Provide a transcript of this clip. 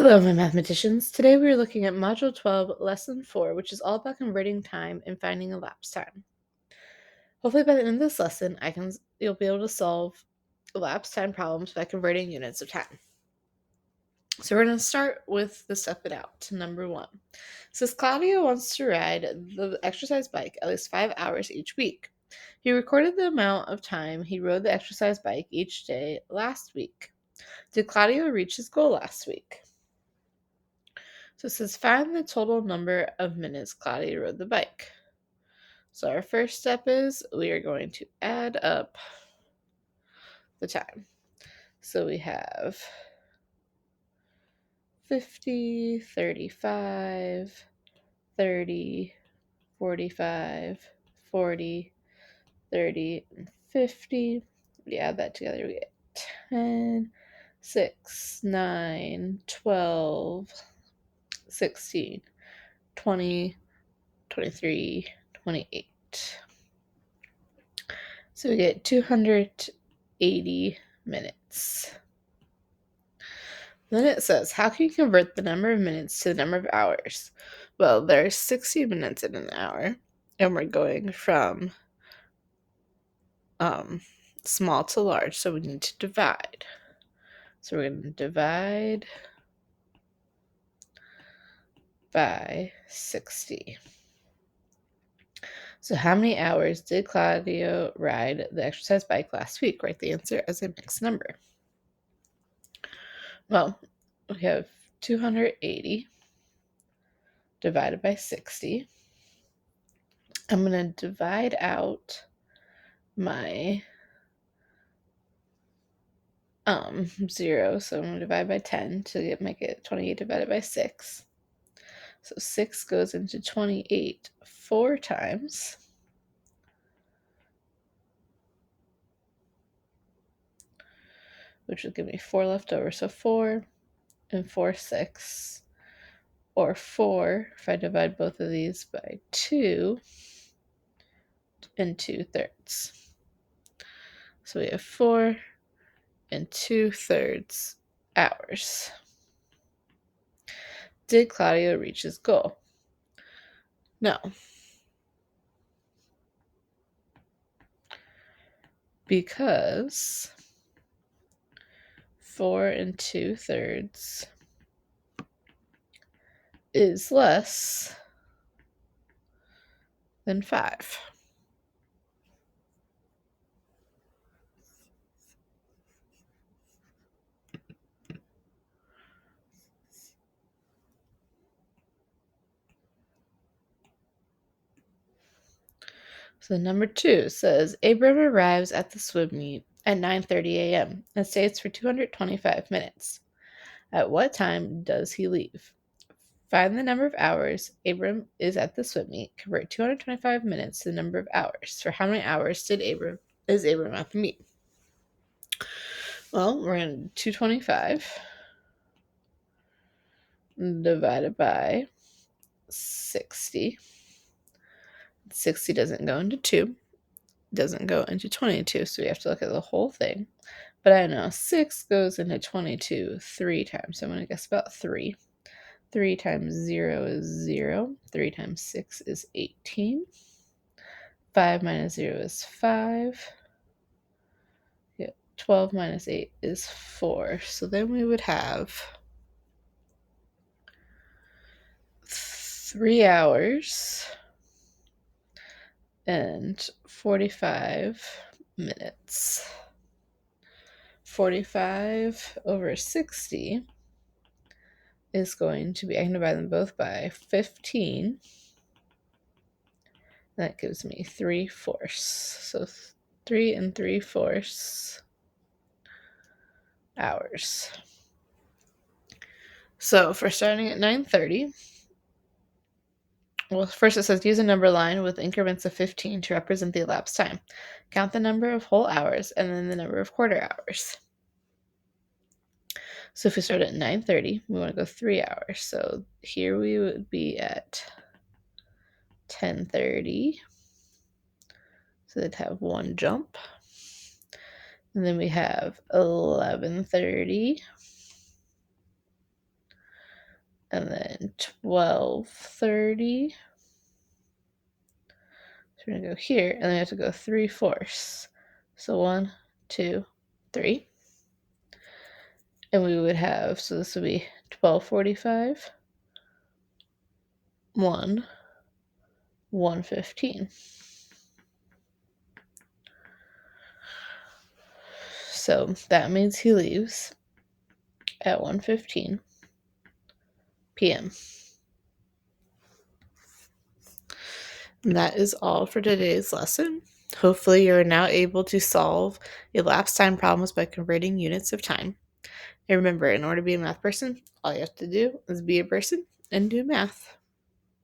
Hello, my mathematicians. Today we are looking at Module 12, Lesson 4, which is all about converting time and finding elapsed time. Hopefully by the end of this lesson, you'll be able to solve elapsed time problems by converting units of time. So we're going to start with the Step It Out, number 1. It says Claudio wants to ride the exercise bike at least 5 hours each week. He recorded the amount of time he rode the exercise bike each day last week. Did Claudio reach his goal last week? So it says find the total number of minutes Claudia rode the bike. So our first step is we are going to add up the time. So we have 50, 35, 30, 45, 40, 30, and 50. We add that together, we get 10, 6, 9, 12, 16, 20, 23, 28. So we get 280 minutes. Then it says, how can you convert the number of minutes to the number of hours? Well, there's 60 minutes in an hour, and we're going from small to large, so we need to divide. So we're going to divide by 60. So how many hours did Claudio ride the exercise bike last week? Write the answer as a mixed number. Well, we have 280 divided by 60. I'm going to divide out my 0, so I'm going to divide by 10 to make it 28 divided by 6. So 6 goes into 28 4 times. Which will give me 4 left over. So 4 and 4, 6. Or 4, if I divide both of these by 2 and 2/3. So we have 4 and 2/3 hours. Did Claudio reach his goal? No. Because 4 and 2/3 is less than 5. So number 2 says Abram arrives at the swim meet at 9:30 a.m. and stays for 225 minutes. At what time does he leave? Find the number of hours Abram is at the swim meet. Convert 225 minutes to the number of hours. For how many hours is Abram at the meet? Well, we're going to 225 divided by 60. 60 doesn't go into 2. Doesn't go into 22, so we have to look at the whole thing. But I know 6 goes into 22 3 times, so I'm going to guess about 3. 3 times 0 is 0. 3 times 6 is 18. 5 minus 0 is 5. 12 minus 8 is 4. So then we would have 3 hours and 45 minutes. 45 over 60 is going to be, I can divide them both by 15. That gives me 3/4. So 3 and 3/4 hours. So for starting at 9:30, well, first it says use a number line with increments of 15 to represent the elapsed time. Count the number of whole hours and then the number of quarter hours. So if we start at 9:30, we want to go 3 hours. So here we would be at 10:30. So they'd have one jump. And then we have 11:30. and then 12:30. So we're going to go here, and then we have to go 3/4. So 1, 2, 3. And we would have, so this would be 12:45, 1, 1:15. So that means he leaves at 1:15 p.m. And that is all for today's lesson. Hopefully, you're now able to solve elapsed time problems by converting units of time. And remember, in order to be a math person, all you have to do is be a person and do math.